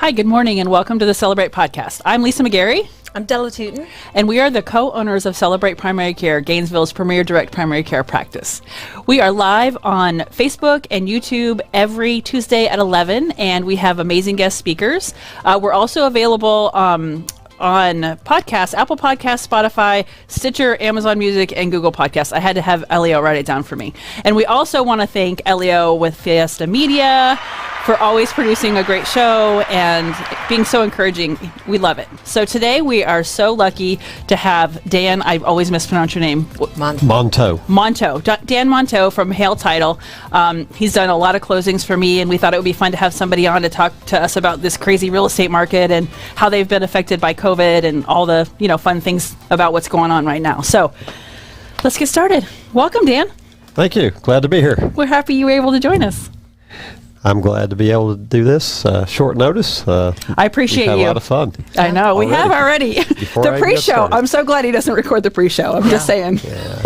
Hi, good morning, and welcome to the Celebrate podcast. I'm Lisa McGarry. I'm Della Tootin. And we are the co-owners of Celebrate Primary Care, Gainesville's premier direct primary care practice. We are live on Facebook and YouTube every Tuesday at 11, and we have amazing guest speakers. We're also available on podcasts, Apple Podcasts, Spotify, Stitcher, Amazon Music, and Google Podcasts. I had to have Elio write it down for me. And we also want to thank Elio with Fiesta Media for always producing a great show and being so encouraging. We love it. So today we are so lucky to have Dan, I always mispronounce your name. Monteau. Dan Monteau from Hail Title. He's done a lot of closings for me, and we thought it would be fun to have somebody on to talk to us about this crazy real estate market and how they've been affected by COVID and all the fun things about what's going on right now. So let's get started. Welcome, Dan. Thank you. Glad to be here. We're happy you were able to join us. I'm glad to be able to do this short notice. I appreciate you. We've had a lot of fun. I know. We have already. The pre-show. I'm so glad he doesn't record the pre-show. I'm just saying. Yeah.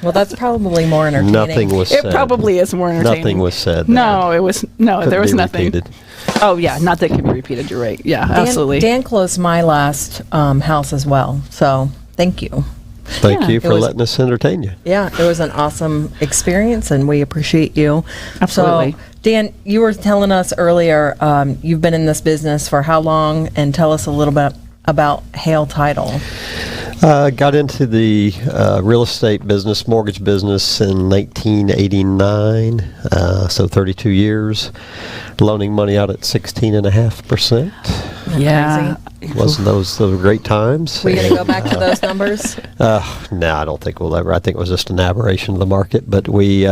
Well, that's probably more entertaining. Nothing was said. It probably is more entertaining. Nothing was said. No, there was nothing. Repeated. Oh, yeah. Not that can be repeated. You're right. Yeah, absolutely. Dan closed my last house as well. So thank you. Thank you for letting us entertain you. Yeah, it was an awesome experience, and we appreciate you. Absolutely. So, Dan, you were telling us earlier you've been in this business for how long, and tell us a little bit about Hail Title. Got into the real estate business, mortgage business in 1989, so 32 years, loaning money out at 16.5%. Yeah. Wasn't those great times? Were you going to go back to those numbers? No, I don't think we'll ever. I think it was just an aberration of the market. But we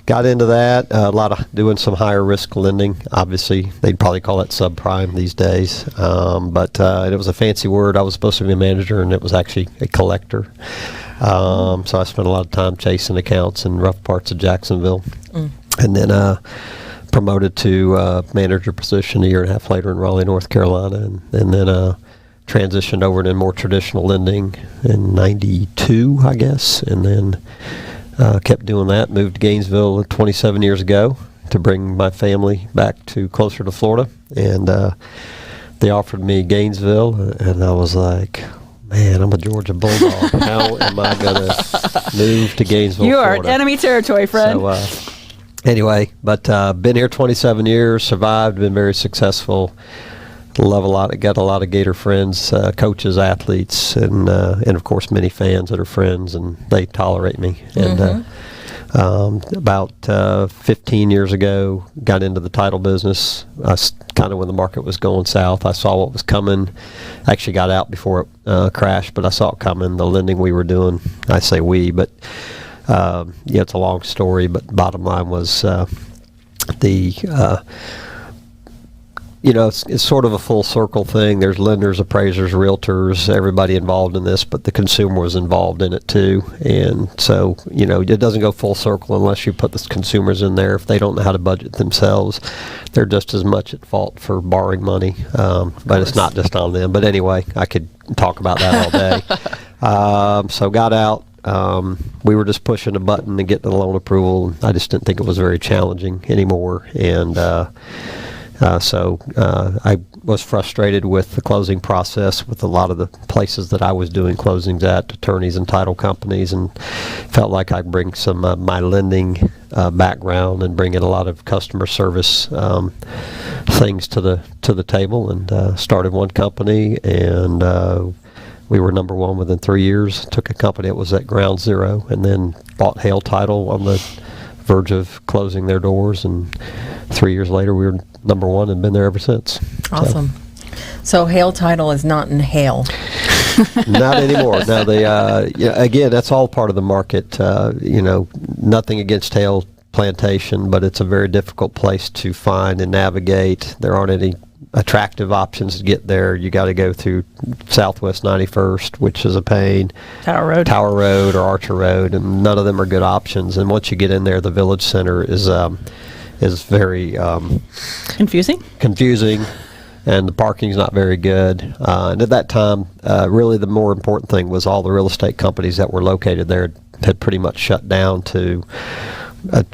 got into that, a lot of doing some higher risk lending. Obviously, they'd probably call it subprime these days. But it was a fancy word. I was supposed to be a manager, and it was actually a collector. So I spent a lot of time chasing accounts in rough parts of Jacksonville. And then promoted to manager position a year and a half later in Raleigh, North Carolina, and then transitioned over to more traditional lending in 92, I guess, and then kept doing that. Moved to Gainesville 27 years ago to bring my family back to closer to Florida, and they offered me Gainesville, and I was like, man, I'm a Georgia Bulldog. How am I going to move to Gainesville, You Florida? are enemy territory, friend. So, anyway, but been here 27 years, survived, been very successful. Love a lot. Got a lot of Gator friends, coaches, athletes, and of course many fans that are friends, and they tolerate me. And about 15 years ago, got into the title business. Kind of when the market was going south, I saw what was coming. Actually got out before it crashed, but I saw it coming. The lending we were doing, I say we, but it's a long story. But bottom line was it's sort of a full circle thing. There's lenders, appraisers, realtors, everybody involved in this, but the consumer was involved in it too. And so, it doesn't go full circle unless you put the consumers in there. If they don't know how to budget themselves, they're just as much at fault for borrowing money. But it's not just on them. But anyway, I could talk about that all day. So got out. We were just pushing a button to get the loan approval. I just didn't think it was very challenging anymore. And so I was frustrated with the closing process with a lot of the places that I was doing closings at, attorneys and title companies, and felt like I'd bring some of my lending background and bring in a lot of customer service things to the table, and started one company, and we were number one within 3 years. Took a company that was at ground zero, and then bought Hail Title on the verge of closing their doors, and 3 years later we were number one and been there ever since. Awesome. So Hail Title is not in Hail. Not anymore. Now again, that's all part of the market. Nothing against Hail Plantation, but it's a very difficult place to find and navigate. There aren't any attractive options to get there. You got to go through Southwest 91st, which is a pain. Tower Road or Archer Road, and none of them are good options. And once you get in there, the Village Center is very confusing, and the parking's not very good. And at that time, really the more important thing was all the real estate companies that were located there had pretty much shut down to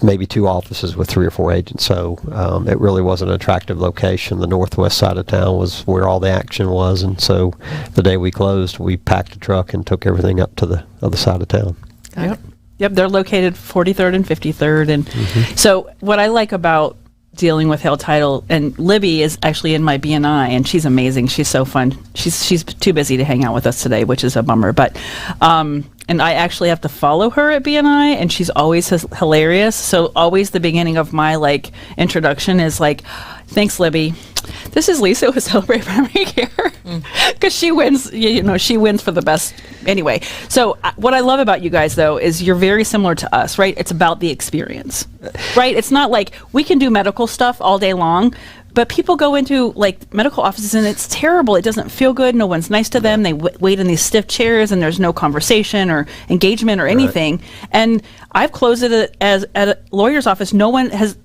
maybe 2 offices with 3 or 4 agents. So it really was an attractive location. The northwest side of town was where all the action was, and so the day we closed, we packed a truck and took everything up to the other side of town. Yep, they're located 43rd and 53rd, and so what I like about dealing with Hail Title, and Libby is actually in my BNI, and she's amazing. She's so fun. She's too busy to hang out with us today, which is a bummer. But and I actually have to follow her at BNI, and she's always hilarious. So always the beginning of my like introduction is like, "Thanks, Libby. This is Lisa with Celebrate Primary Care," because she wins. You know, she wins for the best. Anyway, so what I love about you guys though is you're very similar to us, right? It's about the experience, right? It's not like we can do medical stuff all day long, but people go into like medical offices and it's terrible. It doesn't feel good. No one's nice to them. They wait in these stiff chairs and there's no conversation or engagement or anything. And I've closed it as at a lawyer's office. No one has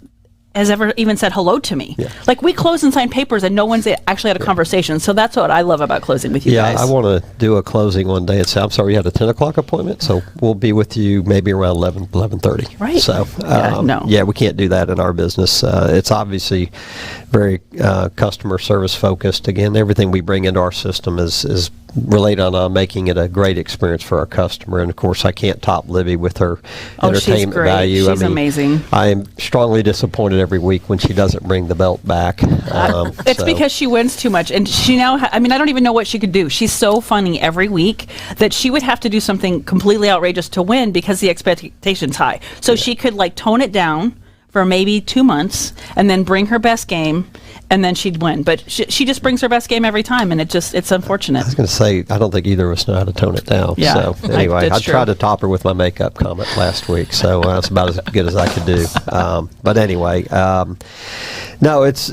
ever even said hello to me. Like we close and sign papers and no one's actually had a conversation. So that's what I love about closing with you guys. I want to do a closing one day and say, I'm sorry, you had a 10 o'clock appointment, so we'll be with you maybe around 11:30. Right. So, no. we can't do that in our business. It's obviously very customer service focused. Again, everything we bring into our system is related on making it a great experience for our customer. And of course, I can't top Libby with her entertainment she's great. value. She's amazing. I am strongly disappointed every week when she doesn't bring the belt back. It's because she wins too much, and she now. I don't even know what she could do. She's so funny every week that she would have to do something completely outrageous to win because the expectation's high. So she could like tone it down for maybe 2 months and then bring her best game, and then she'd win. But she just brings her best game every time, and it's unfortunate. I was going to say, I don't think either of us know how to tone it down. Yeah. So anyway, I true. tried to top her with my makeup comment last week, so that's about as good as I could do. But anyway, no, it's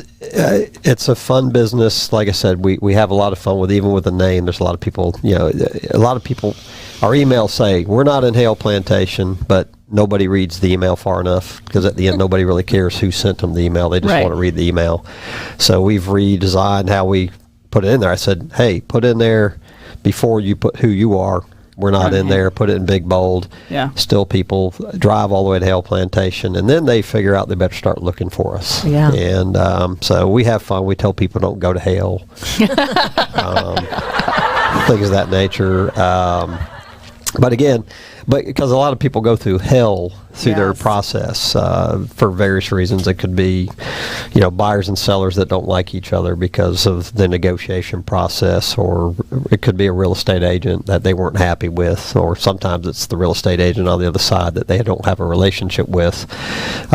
a fun business. Like I said, we have a lot of fun with, even with the name. There's a lot of people, our emails say, we're not in Hale Plantation, but nobody reads the email far enough, because at the end nobody really cares who sent them the email. They just want to read the email. So we've redesigned how we put it in there. I said, hey, put in there before you put who you are. We're not in there. Put it in big bold. Yeah. Still, people drive all the way to Hale Plantation, and then they figure out they better start looking for us. Yeah. And so we have fun. We tell people don't go to Hale. Things of that nature. But again, because a lot of people go through hell through their process for various reasons. It could be, buyers and sellers that don't like each other because of the negotiation process, or it could be a real estate agent that they weren't happy with, or sometimes it's the real estate agent on the other side that they don't have a relationship with.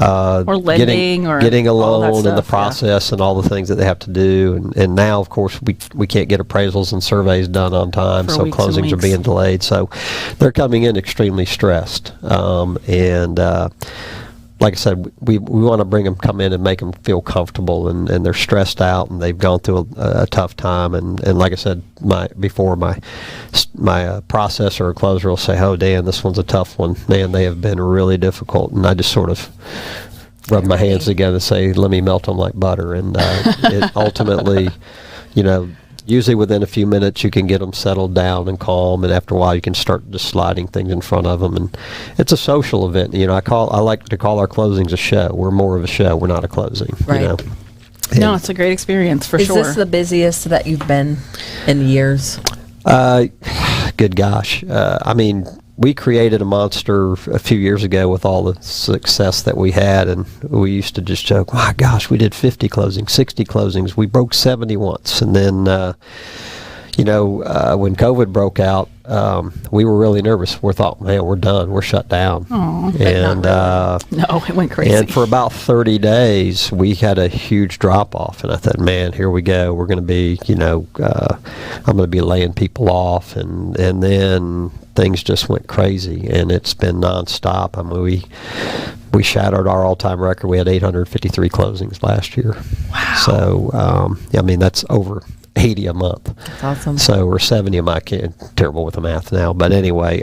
Or lending, getting a loan stuff, and the process and all the things that they have to do. And now, of course, we can't get appraisals and surveys done on time, so closings are being delayed. So they're coming in extremely stressed. Like I said, we want to come in and make them feel comfortable, and they're stressed out and they've gone through a tough time. And like I said, my processor or closer will say, "Oh, Dan, this one's a tough one. Man, they have been really difficult." And I just sort of rub my hands together and say, "Let me melt them like butter." And it ultimately, usually within a few minutes you can get them settled down and calm, and after a while you can start just sliding things in front of them. And it's a social event. I like to call our closings a show. We're more of a show. We're not a closing. Right. No, it's a great experience for sure. Is this the busiest that you've been in years? Good gosh. We created a monster a few years ago with all the success that we had, and we used to just joke, my gosh, we did 50 closings, 60 closings. We broke 70 once. And then, when COVID broke out, we were really nervous. We thought, man, we're done. We're shut down. No, it went crazy. And for about 30 days, we had a huge drop off. And I thought, man, here we go. We're going to be, I'm going to be laying people off. And then things just went crazy, and it's been nonstop. We shattered our all-time record. We had 853 closings last year. Wow. So, that's over 80 a month. That's awesome. So we're 70 a month. Terrible with the math now. But anyway,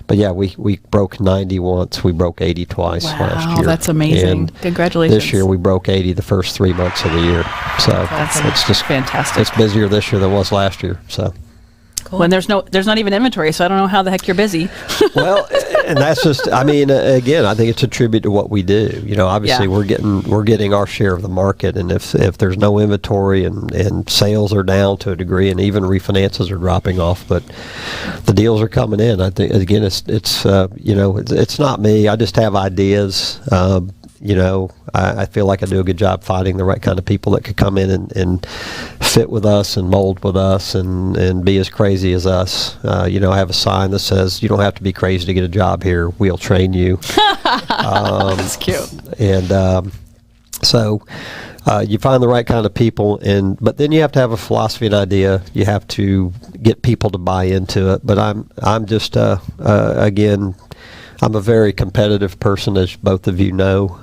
we broke 90 once. We broke 80 twice last year. Wow, that's amazing. And congratulations. This year we broke 80 the first 3 months of the year. So that's it's just fantastic. It's busier this year than it was last year. So. When there's not even inventory, so I don't know how the heck you're busy. Well, and that's just, I mean, again, I think it's a tribute to what we do. You know, obviously we're getting our share of the market, and if there's no inventory and sales are down to a degree, and even refinances are dropping off, but the deals are coming in. I think again, it's you know, it's not me. I just have ideas. You know, I feel like I do a good job finding the right kind of people that could come in and fit with us and mold with us and be as crazy as us. You know, I have a sign that says, "You don't have to be crazy to get a job here. We'll train you." That's cute. And so you find the right kind of people, but then you have to have a philosophy and idea. You have to get people to buy into it. But I'm just again. I'm a very competitive person, as both of you know.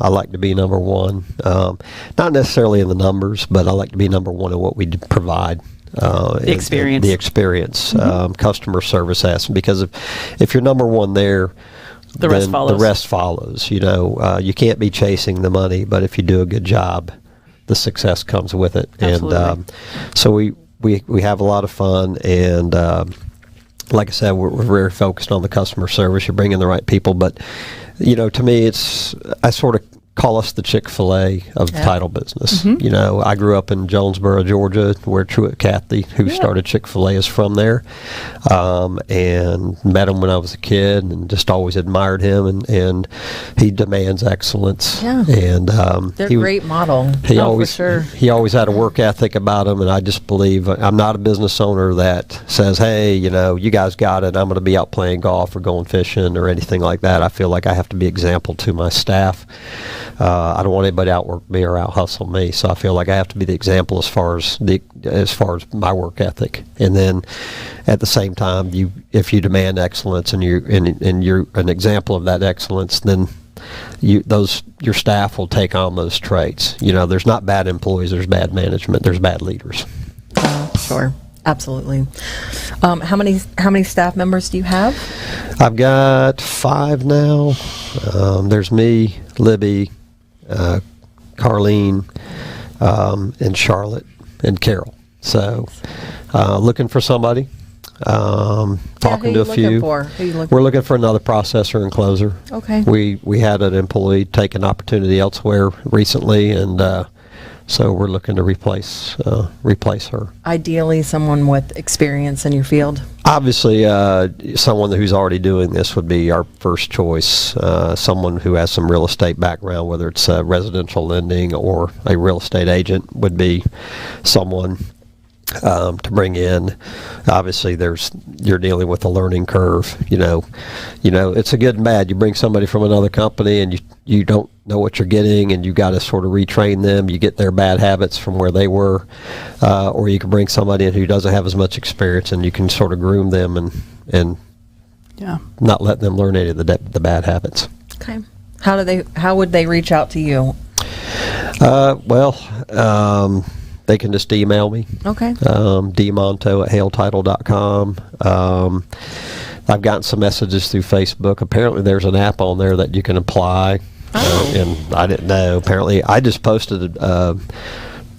I like to be number one, not necessarily in the numbers, but I like to be number one in what we provide. The experience. The experience, customer service aspect. Because if you're number one there, the rest follows. The rest follows. You know, you can't be chasing the money, but if you do a good job, the success comes with it. Absolutely. And so we have a lot of fun, and like I said, we're very focused on the customer service. You're bringing the right people, but you know, to me, I sort of call us the Chick-fil-A of the title business. You know, I grew up in Jonesboro, Georgia, where Truett Cathy, who started Chick-fil-A, is from there, and met him when I was a kid, and just always admired him. And he demands excellence. Yeah. And they're a great model. He for sure. He always had a work ethic about him, and I just believe I'm not a business owner that says, "Hey, you know, you guys got it. I'm going to be out playing golf or going fishing or anything like that." I feel like I have to be example to my staff. I don't want anybody to outwork me or out hustle me, so I feel like I have to be the example as far as my work ethic. And then at the same time, if you demand excellence and you're an example of that excellence, then your staff will take on those traits. You know, there's not bad employees, there's bad management, there's bad leaders. Sure. Absolutely. How many staff members do you have? I've got 5 now. There's me, Libby, Carlene, and Charlotte, and Carol. So, looking for somebody. Talking to a few. We're looking for another processor and closer. Okay. We had an employee take an opportunity elsewhere recently, and so we're looking to replace her. Ideally, someone with experience in your field. Obviously, someone who's already doing this would be our first choice. Someone who has some real estate background, whether it's residential lending or a real estate agent, would be someone to bring in. Obviously, you're dealing with a learning curve. You know, it's a good and bad. You bring somebody from another company and you don't know what you're getting, and you got to sort of retrain them. You get their bad habits from where they were, or you can bring somebody in who doesn't have as much experience, and you can sort of groom them and not let them learn any of the bad habits. Okay. How would they reach out to you? They can just email me. Okay. dmonto@haletitle.com. I've gotten some messages through Facebook. Apparently, there's an app on there that you can apply, and I didn't know. Apparently, I just posted on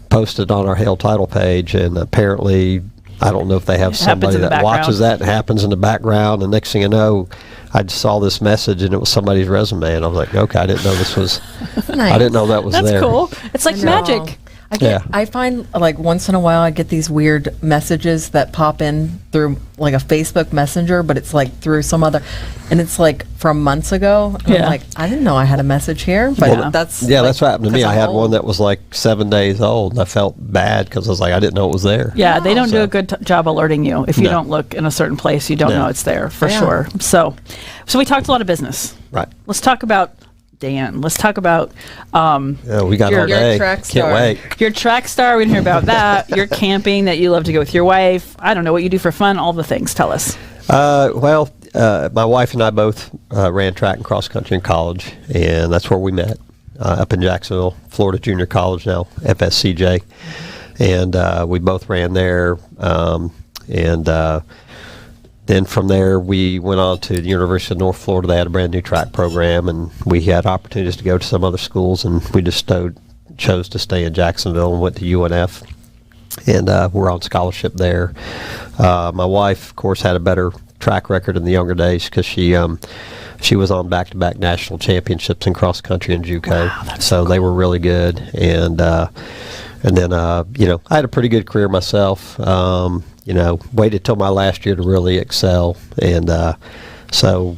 our Hail Title page, and apparently, I don't know if they have somebody that watches that and happens in the background. And next thing you know, I just saw this message, and it was somebody's resume, and I was like, okay, I didn't know this was. Nice. I didn't know that was there. That's cool. It's like magic. I find like once in a while I get these weird messages that pop in through like a Facebook Messenger, but it's like through some other, and it's like from months ago. And I'm like, I didn't know I had a message here, but that's what happened to me. I had one that was like 7 days old, and I felt bad because I was like, I didn't know it was there. Yeah, they don't do a good job alerting you. If you don't look in a certain place, you don't know it's there for sure. So we talked a lot of business. Right. Let's talk about Dan. Let's talk about we got all day. Your track star. Can't wait. Your track star. We didn't hear about that. Your camping that you love to go with your wife. I don't know what you do for fun. All the things. Tell us. My wife and I both ran track and cross country in college, and that's where we met up in Jacksonville, Florida Junior College, now FSCJ, and we both ran there, then from there, we went on to the University of North Florida. They had a brand new track program, and we had opportunities to go to some other schools, and we just chose to stay in Jacksonville and went to UNF. and we're on scholarship there. My wife, of course, had a better track record in the younger days because she was on back-to-back national championships in cross country and JUCO. Wow, that's so they were really good, and then I had a pretty good career myself. Waited till my last year to really excel, and so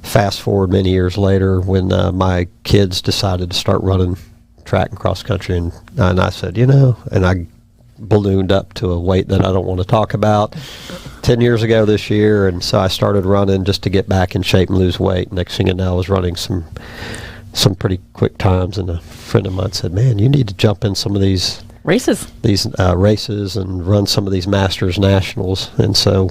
fast forward many years later when my kids decided to start running track and cross country, and I said, and I ballooned up to a weight that I don't want to talk about 10 years ago this year, and so I started running just to get back in shape and lose weight. Next thing you know, I was running some pretty quick times, and a friend of mine said, man, you need to jump in some of these races and run some of these Masters Nationals. And so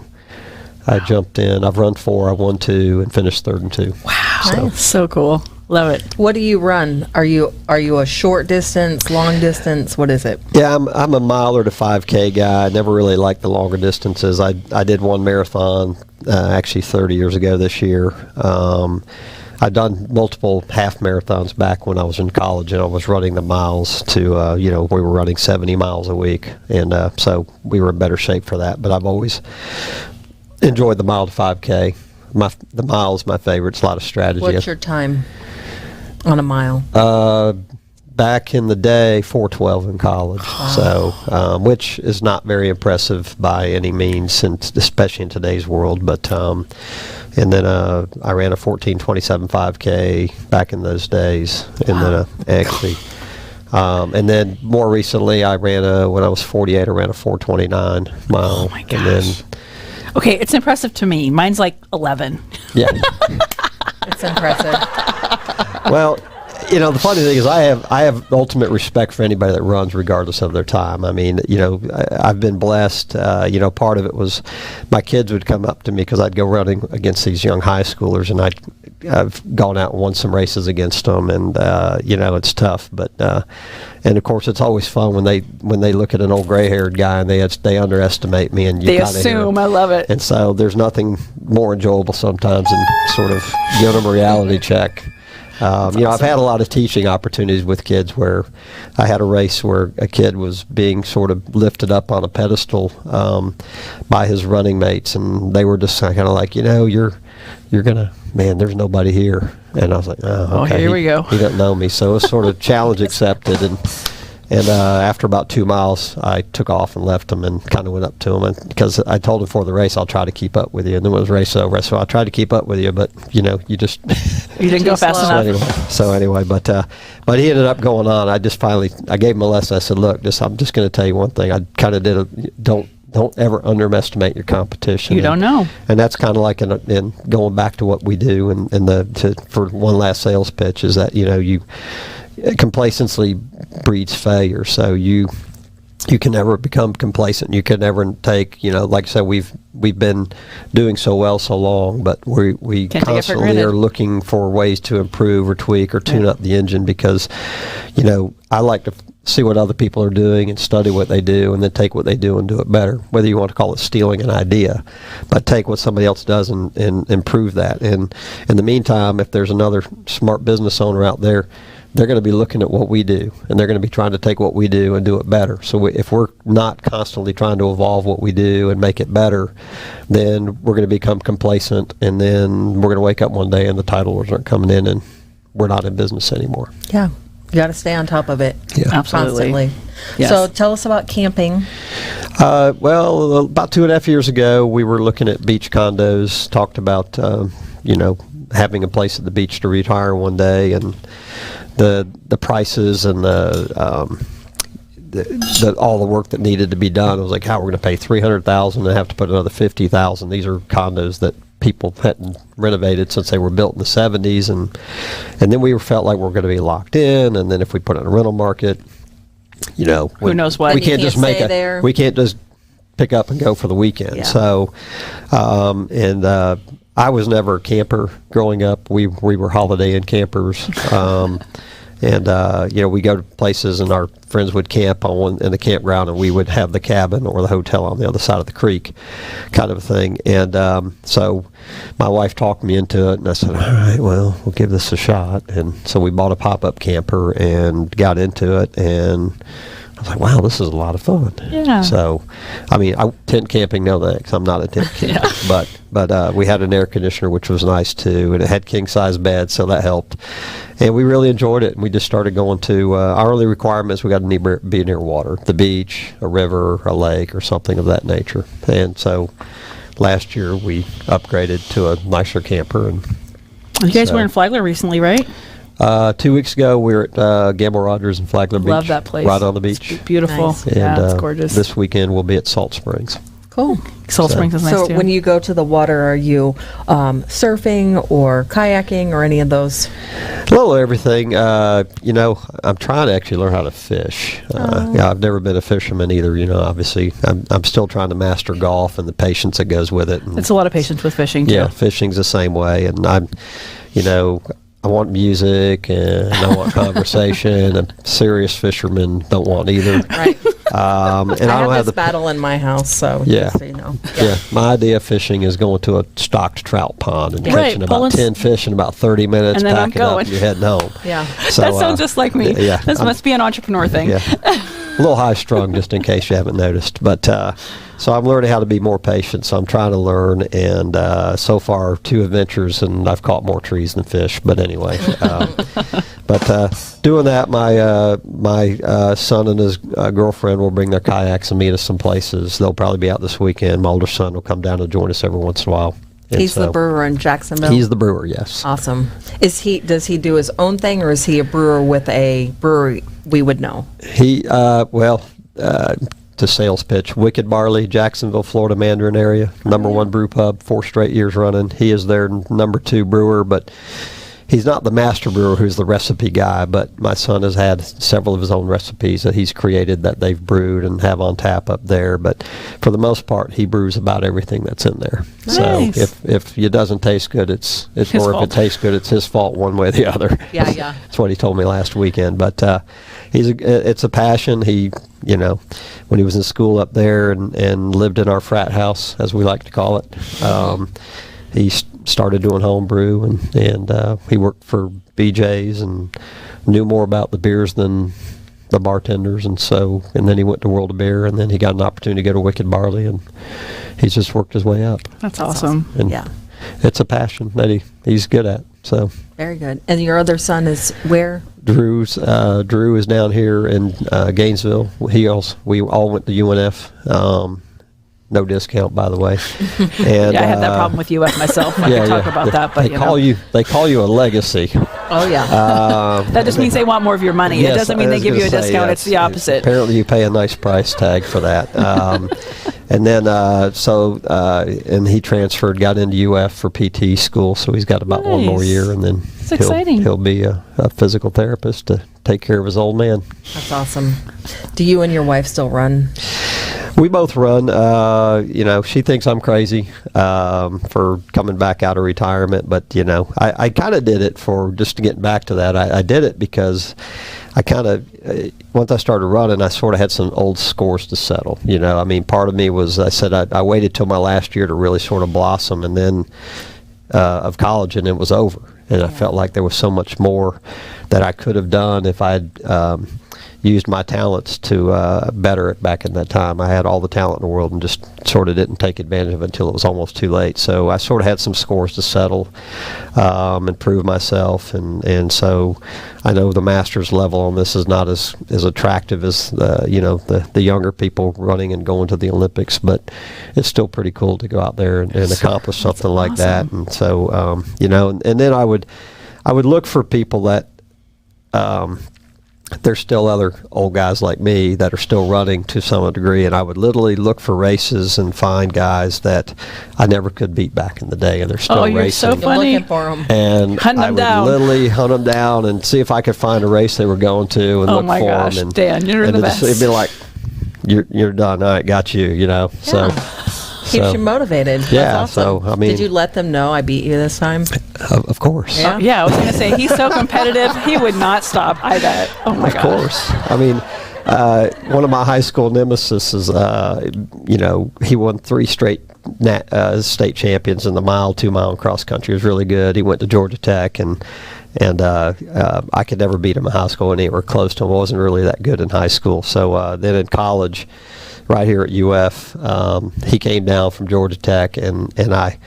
I jumped in. I've run 4, I won 2, and finished 3rd and 2. Wow, so cool. Love it. What do you run? Are you a short distance, long distance? What is it? Yeah, I'm a miler to 5K guy. I never really liked the longer distances. I did one marathon actually 30 years ago this year. I'd done multiple half marathons back when I was in college, and I was running the miles to, we were running 70 miles a week, and so we were in better shape for that. But I've always enjoyed the mile to 5K. The mile is my favorite. It's a lot of strategy. What's your time on a mile? Back in the day, 4:12 in college, so which is not very impressive by any means, especially in today's world. But and then I ran a 14:27 5K back in those days, and then and then more recently, I ran when I was 48, I ran a 4:29 mile. Oh my gosh. And then, okay, it's impressive to me. Mine's like 11. Yeah. It's impressive. Well, the funny thing is I have ultimate respect for anybody that runs regardless of their time. I mean, I've been blessed. Part of it was my kids would come up to me because I'd go running against these young high schoolers, and I've gone out and won some races against them, and it's tough. But and of course, it's always fun when they look at an old gray-haired guy and they underestimate me, and they assume. I love it. And so there's nothing more enjoyable sometimes than sort of giving them a reality check. Awesome. I've had a lot of teaching opportunities with kids where I had a race where a kid was being sort of lifted up on a pedestal by his running mates, and they were just kind of like, you're gonna, man, there's nobody here. And I was like, oh, okay, here we go. He doesn't know me, so it was sort of challenge accepted. And after about 2 miles, I took off and left him and kind of went up to him, because I told him before the race, I'll try to keep up with you. And then when the race over, so I tried to keep up with you, but you just you didn't go fast enough. So anyway, but he ended up going on. I gave him a lesson. I said, look, I'm just going to tell you one thing. I kind of don't ever underestimate your competition. You don't know. And that's kind of like in going back to what we do, for one last sales pitch is that complacency breeds failure. So you can never become complacent. You can never take, like I said, we've been doing so well so long, but we constantly are looking for ways to improve or tweak or tune up the engine, because I like to see what other people are doing and study what they do, and then take what they do and do it better, whether you want to call it stealing an idea, but take what somebody else does and improve that. And in the meantime, if there's another smart business owner out there, they're going to be looking at what we do, and they're going to be trying to take what we do and do it better. So if we're not constantly trying to evolve what we do and make it better, then we're going to become complacent, and then we're going to wake up one day and the titles aren't coming in, and we're not in business anymore. Yeah. You got to stay on top of it. Yeah. Absolutely. Constantly. Yes. So tell us about camping. Well, about 2.5 years ago, we were looking at beach condos, talked about, having a place at the beach to retire one day, and the prices and all the work that needed to be done. I was like, how we're going to pay $300,000 and have to put another $50,000. These are condos that people hadn't renovated since they were built in the 70s, and then we felt like we're going to be locked in. And then if we put it in a rental market, who knows what? We can't just we can't just pick up and go for the weekend. Yeah. So, I was never a camper growing up. We were Holiday Inn campers. We go to places, and our friends would camp in the campground, and we would have the cabin or the hotel on the other side of the creek, kind of a thing. And so my wife talked me into it, and I said, all right, well, we'll give this a shot. And so we bought a pop-up camper and got into it, and I was like, wow, this is a lot of fun. Yeah. So, I mean, tent camping, no thanks. I'm not a tent camper. But we had an air conditioner, which was nice too, and it had king size beds, so that helped. And we really enjoyed it. And we just started going to our only requirements. We got to be near water, the beach, a river, a lake, or something of that nature. And so, last year we upgraded to a nicer camper. And you guys were in Flagler recently, right? 2 weeks ago, we were at Gamble Rogers in Flagler Beach. Love that place. Right on the beach. It's beautiful. Nice. And, Yeah, it's gorgeous. This weekend, we'll be at Salt Springs. Cool. Salt Springs is nice So too. when you go to the water, are you surfing or kayaking or any of those? A little of everything. I'm trying to actually learn how to fish. Yeah, I've never been a fisherman either. Obviously, I'm still trying to master golf and the patience that goes with it. And it's a lot of patience with fishing too. yeah, fishing's the same way. And I want music and I want conversation. And serious fishermen don't want either. Right. And I don't have have this battle in my house, so Yeah. just so you know. Yeah, my idea of fishing is going to a stocked trout pond and Right, catching pulling about 10 fish in about 30 minutes, And then I'm packing up, going. and you're heading home. Yeah. So, That sounds just like me. yeah, This I'm- must be an entrepreneur thing. Yeah, a little high strung, just in case you haven't noticed. But so I'm learning how to be more patient. So I'm trying to learn, and so far 2 adventures, and I've caught more trees than fish. But anyway, doing that, my son and his girlfriend will bring their kayaks and meet us some places. They'll probably be out this weekend. My older son will come down and join us every once in a while. And He's the so- brewer in Jacksonville. He's the brewer, yes. Awesome. Does he do his own thing, or is he a brewer with a brewery we would know? He, to sales pitch, Wicked Barley, Jacksonville, Florida Mandarin area, number 1 brew pub, 4 straight years running. He is their number 2 brewer, but he's not the master brewer who's the recipe guy, but my son has had several of his own recipes that he's created that they've brewed and have on tap up there. But for the most part, he brews about everything that's in there. Nice. So if it doesn't taste good, it's His or if fault. it tastes good, it's his fault one way or the other. Yeah, yeah. That's what he told me last weekend. But it's a passion. He, when he was in school up there and lived in our frat house, as we like to call it, he started doing home brew, and he worked for BJ's and knew more about the beers than the bartenders, and then he went to World of Beer, and then he got an opportunity to go to Wicked Barley, and he's just worked his way up. That's awesome. And Yeah. it's a passion that he's good at. So Very good. And your other son is where? Drew is down here in Gainesville. We all went to UNF. No discount, by the way. And Yeah, I have that problem with UF myself. I can talk about that, but they call you a legacy. Oh, yeah. that just means they want more of your money. Yes, It doesn't I mean they was give you a gonna say, discount. It's the opposite. Apparently, you pay a nice price tag for that. And then, and he transferred, got into UF for PT school, so he's got about 1 more Nice. year, and then exciting. he'll be a physical therapist to take care of his old man. That's awesome. Do you and your wife still run? We both run. She thinks I'm crazy for coming back out of retirement, but I kind of did it for just to get back to that. I did it because I kind of once I started running, I sort of had some old scores to settle. Part of me was I said I waited till my last year to really sort of blossom, and then of college, and it was over. And I felt like there was so much more that I could have done if I had used my talents to better it back in that time. I had all the talent in the world and just sort of didn't take advantage of it until it was almost too late. So I sort of had some scores to settle and prove myself. And so I know the master's level on this is not as attractive as the younger people running and going to the Olympics, but it's still pretty cool to go out there and accomplish something like that. And so and then I would look for people that there's still other old guys like me that are still running to some degree, and I would literally look for races and find guys that I never could beat back in the day, and they're still You're racing. so You're funny. looking for them. And Hunting I them would down. literally hunt them down and see if I could find a race they were going to and Oh look my for gosh, them. And, Dan, you're and the it'd best. be like, you're done. All right, got you. So. Keeps you motivated. That's Yeah, awesome. so, I mean- Did you let them know I beat you this time? Of course. Yeah. Yeah, I was going to say, he's so competitive, he would not stop. I bet. Oh my Of gosh. course. I mean, one of my high school nemesis is, he won 3 straight state champions in the 2 mile cross country. He was really good. He went to Georgia Tech, and And I could never beat him in high school anywhere close to him. I wasn't really that good in high school. So then in college, right here at UF, he came down from Georgia Tech, and I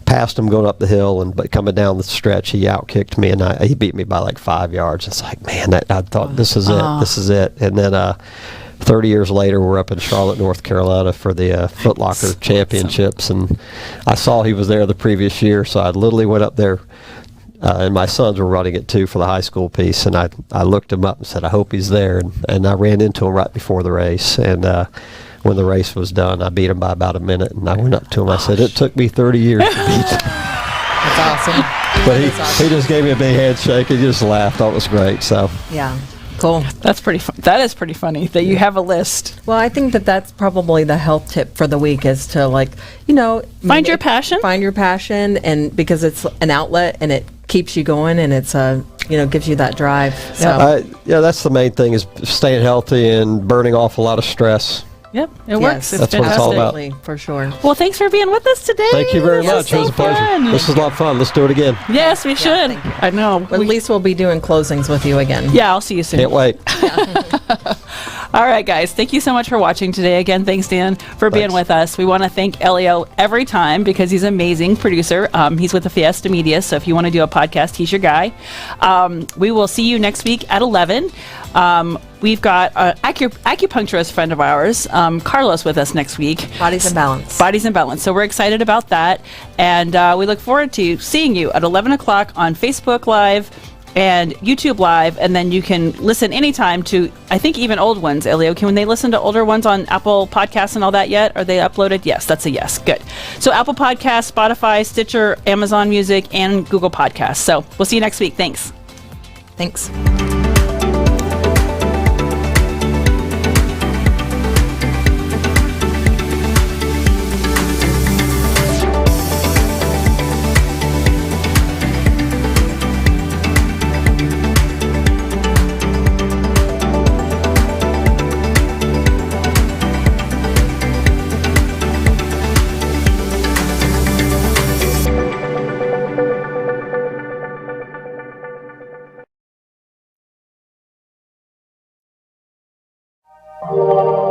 passed him going up the hill, but coming down the stretch, he outkicked me, and he beat me by like 5 yards. It's like, man, I thought this is it. This is it. And then 30 years later, we're up in Charlotte, North Carolina for the Foot Locker Championships, and I saw he was there the previous year, so I literally went up there, and my sons were running it too for the high school piece, and I looked him up and said, I hope he's there, and I ran into him right before the race, and when the race was done, I beat him by about a minute, and I went up to him. I said, it took me 30 years to beat you. That's awesome. But he just gave me a big handshake and just laughed. Thought it was great. So Yeah. Cool. That's pretty fun. That is pretty funny that you have a list. Well, I think that's probably the health tip for the week is to Find your passion. Find your passion, and because it's an outlet and it keeps you going, and it's gives you that drive. So yeah, that's the main thing, is staying healthy and burning off a lot of stress. Yep, it works. It's That's what it's all about. Absolutely, for sure. Well, thanks for being with us today. Thank you very This much. was It was a pleasure. fun. This was a lot of fun. Let's do it again. Yes, we should. thank you. I know. But at least we'll be doing closings with you again. Yeah, I'll see you soon. Can't wait. All right, guys. Thank you so much for watching today. Again, thanks, Dan, for being Thanks. with us. We want to thank Elio every time because he's an amazing producer. He's with the Fiesta Media, so if you want to do a podcast, he's your guy. We will see you next week at 11. We've got an acupuncturist friend of ours, Carlos, with us next week. Bodies in Balance. Bodies in Balance. So we're excited about that. And we look forward to seeing you at 11 o'clock on Facebook Live and YouTube Live. And then you can listen anytime to, I think, even old ones. Elio, can they listen to older ones on Apple Podcasts and all that yet? Are they uploaded? Yes, that's a yes. Good. So Apple Podcasts, Spotify, Stitcher, Amazon Music, and Google Podcasts. So we'll see you next week. Thanks. Thanks. you